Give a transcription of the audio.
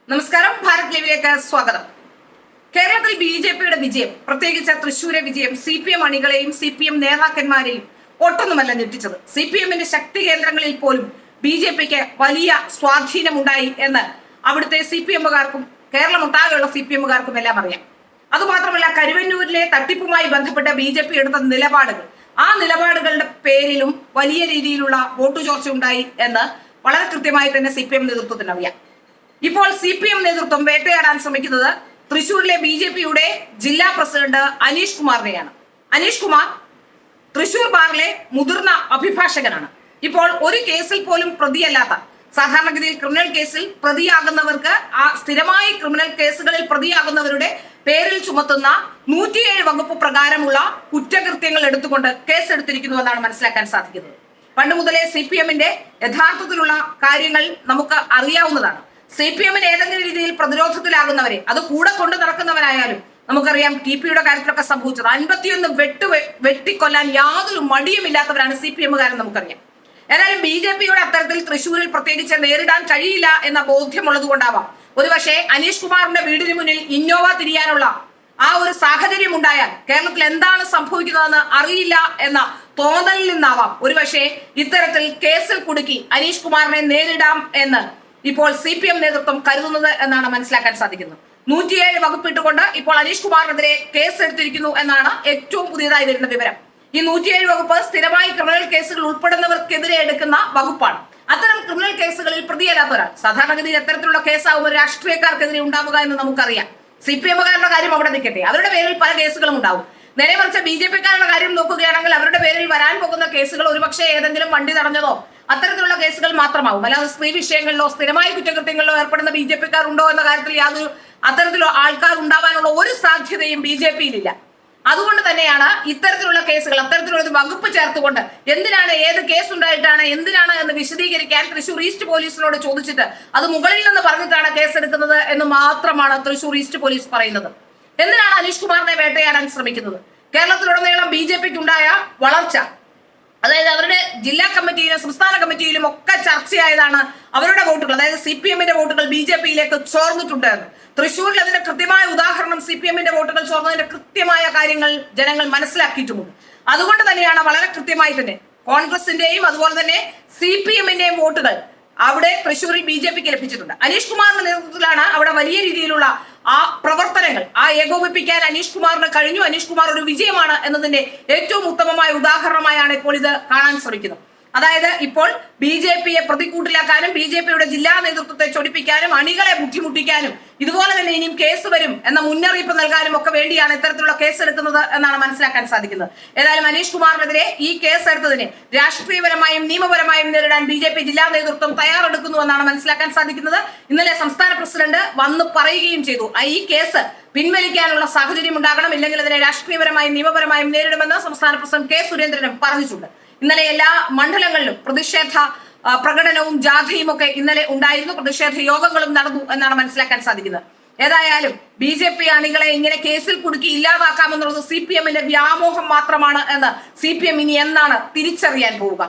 നമസ്കാരം, ഭാരത് ലൈവിലേക്ക് സ്വാഗതം. കേരളത്തിൽ ബി.ജെ.പിയുടെ വിജയം, പ്രത്യേകിച്ച് തൃശ്ശൂരെ വിജയം CPM അണികളെയും CPM നേതാക്കന്മാരെയും ഒട്ടൊന്നുമല്ല ഞെട്ടിച്ചത്. CPMന്റെ ശക്തി കേന്ദ്രങ്ങളിൽ പോലും ബി.ജെ.പിക്ക് വലിയ സ്വാധീനമുണ്ടായി എന്ന് അവിടുത്തെ CPMകാർക്കും കേരളമൊട്ടാകെയുള്ള CPMകാർക്കും എല്ലാം അറിയാം. അതുമാത്രമല്ല, കരുവന്നൂരിലെ തട്ടിപ്പുമായി ബന്ധപ്പെട്ട ബി.ജെ.പി എടുത്ത നിലപാടുകൾ, ആ നിലപാടുകളുടെ പേരിലും വലിയ രീതിയിലുള്ള വോട്ടു ചോർച്ച ഉണ്ടായി എന്ന് വളരെ കൃത്യമായി തന്നെ CPM നേതൃത്വത്തിന് അറിയാം. ഇപ്പോൾ CPM നേതൃത്വം വേട്ടയാടാൻ ശ്രമിക്കുന്നത് തൃശ്ശൂരിലെ ബി.ജെ.പിയുടെ ജില്ലാ പ്രസിഡന്റ് അനീഷ് കുമാറിനെയാണ്. അനീഷ് കുമാർ തൃശ്ശൂർ ബാറിലെ മുതിർന്ന അഭിഭാഷകനാണ്. ഇപ്പോൾ ഒരു കേസിൽ പോലും പ്രതിയല്ലാത്ത, സാധാരണഗതിയിൽ ക്രിമിനൽ കേസിൽ പ്രതിയാകുന്നവർക്ക്, ആ സ്ഥിരമായി ക്രിമിനൽ കേസുകളിൽ പ്രതിയാകുന്നവരുടെ പേരിൽ ചുമത്തുന്ന 107 വകുപ്പ് പ്രകാരമുള്ള കുറ്റകൃത്യങ്ങൾ എടുത്തുകൊണ്ട് കേസെടുത്തിരിക്കുന്നു എന്നാണ് മനസ്സിലാക്കാൻ സാധിക്കുന്നത്. പണ്ട് മുതലേ CPMന്റെ യഥാർത്ഥത്തിലുള്ള കാര്യങ്ങൾ നമുക്ക് അറിയാവുന്നതാണ്. CPMന് ഏതെങ്കിലും രീതിയിൽ പ്രതിരോധത്തിലാകുന്നവരെ, അത് കൂടെ കൊണ്ടു നടക്കുന്നവരായാലും നമുക്കറിയാം TPയുടെ കാര്യത്തിലൊക്കെ സംഭവിച്ചത്. 51 വെട്ടിക്കൊല്ലാൻ യാതൊരു മടിയുമില്ലാത്തവരാണ് CPMകാരെന്ന് നമുക്കറിയാം. ഏതായാലും ബി.ജെ.പിയുടെ അത്തരത്തിൽ തൃശ്ശൂരിൽ പ്രത്യേകിച്ച് നേരിടാൻ കഴിയില്ല എന്ന ബോധ്യമുള്ളത് കൊണ്ടാവാം ഒരുപക്ഷെ അനീഷ് കുമാറിന്റെ വീടിന് മുന്നിൽ ഇന്നോവ തിരിയാനുള്ള ആ ഒരു സാഹചര്യം ഉണ്ടായാൽ കേരളത്തിൽ എന്താണ് സംഭവിക്കുന്നതെന്ന് അറിയില്ല എന്ന തോന്നലിൽ നിന്നാവാം ഒരുപക്ഷെ ഇത്തരത്തിൽ കേസിൽ കുടുക്കി അനീഷ് കുമാറിനെ നേരിടാം എന്ന് ഇപ്പോൾ CPM നേതൃത്വം കരുതുന്നത് എന്നാണ് മനസ്സിലാക്കാൻ സാധിക്കുന്നത്. 107 വകുപ്പിട്ടുകൊണ്ട് ഇപ്പോൾ അനീഷ് കുമാറിനെതിരെ കേസ് എടുത്തിരിക്കുന്നു എന്നാണ് ഏറ്റവും പുതിയതായി വരുന്ന വിവരം. ഈ 107 വകുപ്പ് സ്ഥിരമായി ക്രിമിനൽ കേസുകൾ ഉൾപ്പെടുന്നവർക്കെതിരെ എടുക്കുന്ന വകുപ്പാണ്. അത്തരം ക്രിമിനൽ കേസുകളിൽ പ്രതിയല്ലാത്ത ഒരാൾ, സാധാരണഗതിയിൽ എത്തരത്തിലുള്ള കേസാവുമ്പോൾ രാഷ്ട്രീയക്കാർക്കെതിരെ ഉണ്ടാവുക എന്ന് നമുക്കറിയാം. CPMകാരുടെ കാര്യം അവിടെ നിൽക്കട്ടെ, അവരുടെ പേരിൽ പല കേസുകളും ഉണ്ടാവും. നേരെ മറിച്ച് ബി.ജെ.പിക്കാരുടെ കാര്യം നോക്കുകയാണെങ്കിൽ അവരുടെ പേരിൽ വരാൻ പോകുന്ന കേസുകൾ ഒരുപക്ഷെ ഏതെങ്കിലും വണ്ടി തടഞ്ഞതോ അത്തരത്തിലുള്ള കേസുകൾ മാത്രമാവും. അല്ലാതെ സ്ത്രീ വിഷയങ്ങളിലോ സ്ഥിരമായ കുറ്റകൃത്യങ്ങളിലോ ഏർപ്പെടുന്ന ബി.ജെ.പിക്കാർ ഉണ്ടോ എന്ന കാര്യത്തിൽ യാതൊരു അത്തരത്തിലുള്ള ആൾക്കാർ ഉണ്ടാവാനുള്ള ഒരു സാധ്യതയും ബി.ജെ.പിയിലില്ല. അതുകൊണ്ട് തന്നെയാണ് ഇത്തരത്തിലുള്ള കേസുകൾ, അത്തരത്തിലുള്ള ഒരു വകുപ്പ് ചേർത്തുകൊണ്ട് എന്തിനാണ്, ഏത് കേസ് ഉണ്ടായിട്ടാണ്, എന്തിനാണ് എന്ന് വിശദീകരിക്കാൻ തൃശ്ശൂർ ഈസ്റ്റ് പോലീസിനോട് ചോദിച്ചിട്ട് അത് മുകളിൽ നിന്ന് പറഞ്ഞിട്ടാണ് കേസെടുക്കുന്നത് എന്ന് മാത്രമാണ് തൃശ്ശൂർ ഈസ്റ്റ് പോലീസ് പറയുന്നത്. എന്തിനാണ് അനീഷ് കുമാറിനെ വേട്ടയാടാൻ ശ്രമിക്കുന്നത്? കേരളത്തിലുടനീളം ബി.ജെ.പിക്ക് ഉണ്ടായ വളർച്ച, അതായത് അവരുടെ ജില്ലാ കമ്മിറ്റിയിലും സംസ്ഥാന കമ്മിറ്റിയിലും ഒക്കെ ചർച്ചയായതാണ് അവരുടെ വോട്ടുകൾ, അതായത് CPMന്റെ വോട്ടുകൾ ബി.ജെ.പിയിലേക്ക് ചോർന്നിട്ടുണ്ട് എന്ന്. തൃശ്ശൂരിൽ അതിന്റെ കൃത്യമായ ഉദാഹരണം, CPMന്റെ വോട്ടുകൾ ചോർന്നതിന്റെ കൃത്യമായ കാര്യങ്ങൾ ജനങ്ങൾ മനസ്സിലാക്കിയിട്ടുമുണ്ട്. അതുകൊണ്ട് തന്നെയാണ് വളരെ കൃത്യമായി തന്നെ കോൺഗ്രസിന്റെയും അതുപോലെ തന്നെ CPMന്റെയും വോട്ടുകൾ അവിടെ തൃശ്ശൂരിൽ ബി.ജെ.പിക്ക് ലഭിച്ചിട്ടുണ്ട്. അനീഷ് കുമാറിന്റെ നേതൃത്വത്തിലാണ് അവിടെ വലിയ രീതിയിലുള്ള ആ പ്രവർത്തനങ്ങൾ ഏകോപിപ്പിക്കാൻ അനീഷ് കുമാറിന് കഴിഞ്ഞു. അനീഷ് കുമാർ ഒരു വിജയമാണ് എന്നതിന്റെ ഏറ്റവും ഉത്തമമായ ഉദാഹരണമായാണ് ഇപ്പോൾ ഇത് കാണാൻ ശ്രമിക്കുന്നത്. അതായത് ഇപ്പോൾ ബി.ജെ.പിയെ പ്രതിക്കൂട്ടിലാക്കാനും ബി.ജെ.പിയുടെ ജില്ലാ നേതൃത്വത്തെ ചൊടിപ്പിക്കാനും അണികളെ ബുദ്ധിമുട്ടിക്കാനും ഇതുപോലെ തന്നെ ഇനിയും കേസ് വരും എന്ന മുന്നറിയിപ്പ് നൽകാനും ഒക്കെ വേണ്ടിയാണ് ഇത്തരത്തിലുള്ള കേസ് എടുക്കുന്നത് എന്നാണ് മനസ്സിലാക്കാൻ സാധിക്കുന്നത്. ഏതായാലും അനീഷ് കുമാറിനെതിരെ ഈ കേസ് എടുത്തതിനെ രാഷ്ട്രീയപരമായും നിയമപരമായും നേരിടാൻ ബി.ജെ.പി ജില്ലാ നേതൃത്വം തയ്യാറെടുക്കുന്നു എന്നാണ് മനസ്സിലാക്കാൻ സാധിക്കുന്നത്. ഇന്നലെ സംസ്ഥാന പ്രസിഡന്റ് വന്ന് പറയുകയും ചെയ്തു, ഈ കേസ് പിൻവലിക്കാനുള്ള സാഹചര്യം ഉണ്ടാകണം, ഇല്ലെങ്കിൽ അതിനെ രാഷ്ട്രീയപരമായും നിയമപരമായും നേരിടുമെന്ന് സംസ്ഥാന പ്രസിഡന്റ് കെ സുരേന്ദ്രനും പറഞ്ഞിട്ടുണ്ട്. ഇന്നലെ എല്ലാ മണ്ഡലങ്ങളിലും പ്രതിഷേധ പ്രകടനവും ജാഥയും ഒക്കെ ഇന്നലെ ഉണ്ടായിരുന്നു. പ്രതിഷേധ യോഗങ്ങളും നടന്നു എന്നാണ് മനസ്സിലാക്കാൻ സാധിക്കുന്നത്. ഏതായാലും ബി.ജെ.പി അണികളെ ഇങ്ങനെ കേസിൽ കുടുക്കി ഇല്ലാതാക്കാമെന്നുള്ളത് CPMന്റെ വ്യാമോഹം മാത്രമാണ് എന്ന് CPM ഇനി എന്നാണ് തിരിച്ചറിയാൻ പോവുക?